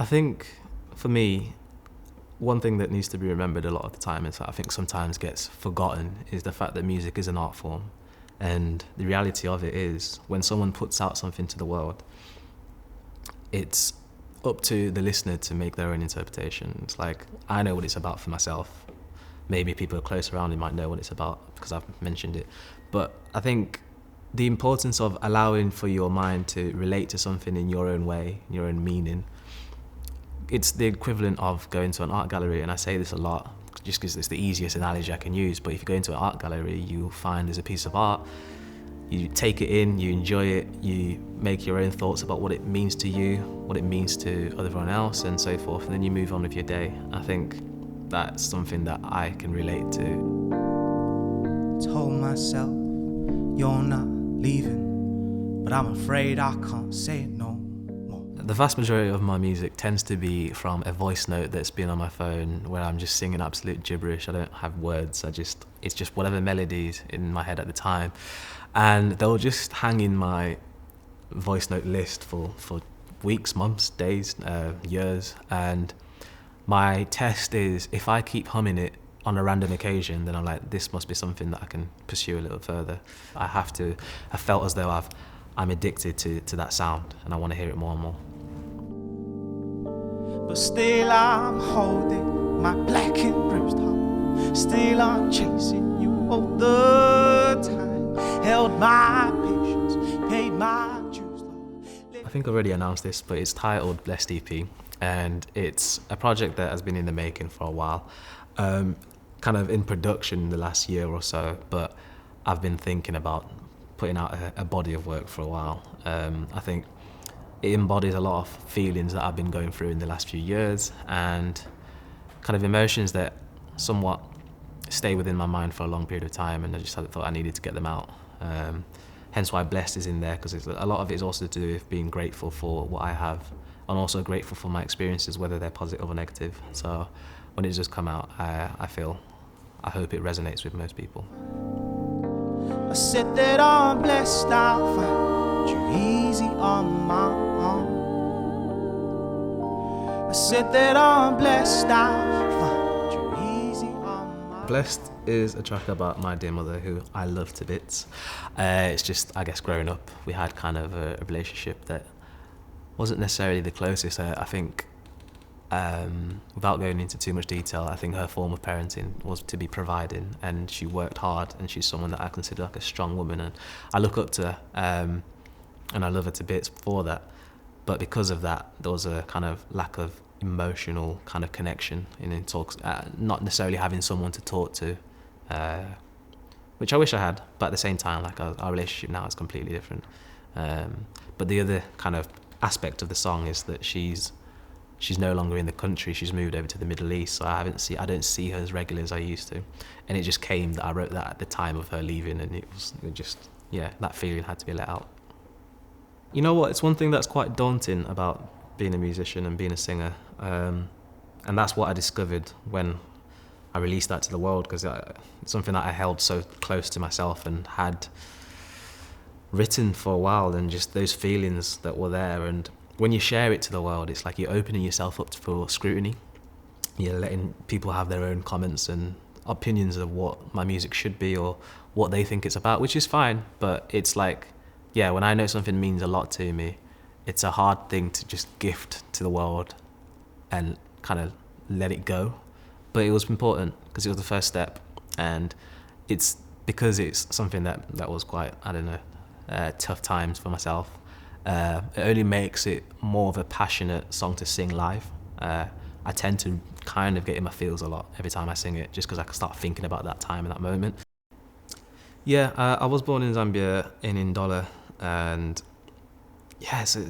I think, for me, one thing that needs to be remembered a lot of the time is that I think sometimes gets forgotten is the fact that music is an art form. And the reality of it is, when someone puts out something to the world, it's up to the listener to make their own interpretation. It's like, I know what it's about for myself. Maybe people close around me might know what it's about because I've mentioned it. But I think the importance of allowing for your mind to relate to something in your own way, your own meaning, it's the equivalent of going to an art gallery, and I say this a lot just because it's the easiest analogy I can use, but if you go into an art gallery, you'll find there's a piece of art, you take it in, you enjoy it, you make your own thoughts about what it means to you, what it means to everyone else, and so forth, and then you move on with your day. I think that's something that I can relate to. Told myself, you're not leaving, but I'm afraid I can't say it no more. The vast majority of my music tends to be from a voice note that's been on my phone where I'm just singing absolute gibberish. I don't have words, it's just whatever melodies in my head at the time. And they'll just hang in my voice note list for weeks, months, days, years. And my test is, if I keep humming it on a random occasion, then I'm like, this must be something that I can pursue a little further. I felt as though I'm addicted to that sound and I want to hear it more and more. But still I'm holding my black and bruised heart. Still I'm chasing you all the time. Held my patience, paid my dues. I think I already announced this, but it's titled 𝘵𝘪𝘮𝘴 EP, and it's a project that has been in the making for a while. Kind of in production in the last year or so, but I've been thinking about putting out a body of work for a while. I think it embodies a lot of feelings that I've been going through in the last few years and kind of emotions that somewhat stay within my mind for a long period of time, and I just thought I needed to get them out. Hence why 𝘵𝘪𝘮 is in there, because a lot of it is also to do with being grateful for what I have and also grateful for my experiences, whether they're positive or negative. So when it does come out, I hope it resonates with most people. I said that I'm blessed, I'll find you easy on my own. I said that I'm blessed, I'll find you easy on my own. 𝘵𝘮𝘮 is a track about my dear mother, who I love to bits. It's just, I guess, growing up, we had kind of a relationship that wasn't necessarily the closest. I think, without going into too much detail, I think her form of parenting was to be providing, and she worked hard, and she's someone that I consider like a strong woman, and I look up to her, and I love her to bits for that. But because of that, there was a kind of lack of emotional kind of connection in talks, not necessarily having someone to talk to, which I wish I had, but at the same time, like our relationship now is completely different. But the other kind of aspect of the song is that she's no longer in the country. She's moved over to the Middle East, so I don't see her as regular as I used to. And it just came that I wrote that at the time of her leaving, and it just, that feeling had to be let out. You know what? It's one thing that's quite daunting about being a musician and being a singer, and that's what I discovered when I released that to the world, because it's something that I held so close to myself and had written for a while, and just those feelings that were there. And when you share it to the world, it's like you're opening yourself up for scrutiny. You're letting people have their own comments and opinions of what my music should be or what they think it's about, which is fine. But it's like, when I know something means a lot to me, it's a hard thing to just gift to the world and kind of let it go. But it was important because it was the first step, and it's because it's something that was quite, tough times for myself. It only makes it more of a passionate song to sing live. I tend to kind of get in my feels a lot every time I sing it, just because I can start thinking about that time and that moment. I was born in Zambia, in Ndola, and so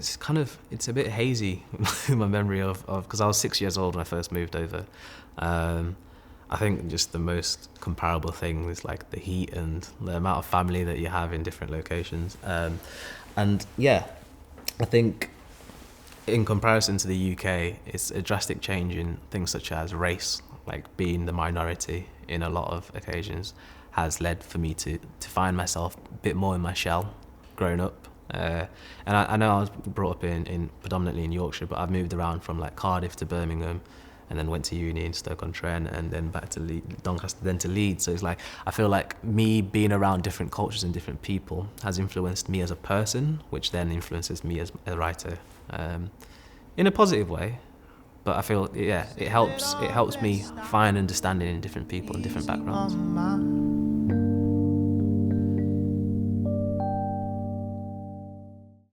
it's a bit hazy, my memory of because I was 6 years old when I first moved over. I think just the most comparable thing is like the heat and the amount of family that you have in different locations. I think in comparison to the UK, it's a drastic change in things such as race, like being the minority in a lot of occasions has led for me to find myself a bit more in my shell growing up. And I know I was brought up in predominantly in Yorkshire, but I've moved around from like Cardiff to Birmingham, and then went to uni in Stoke-on-Trent, and then back to Doncaster, then to Leeds. So it's like I feel like me being around different cultures and different people has influenced me as a person, which then influences me as a writer, in a positive way. But I feel, yeah, it helps me find understanding in different people and different backgrounds.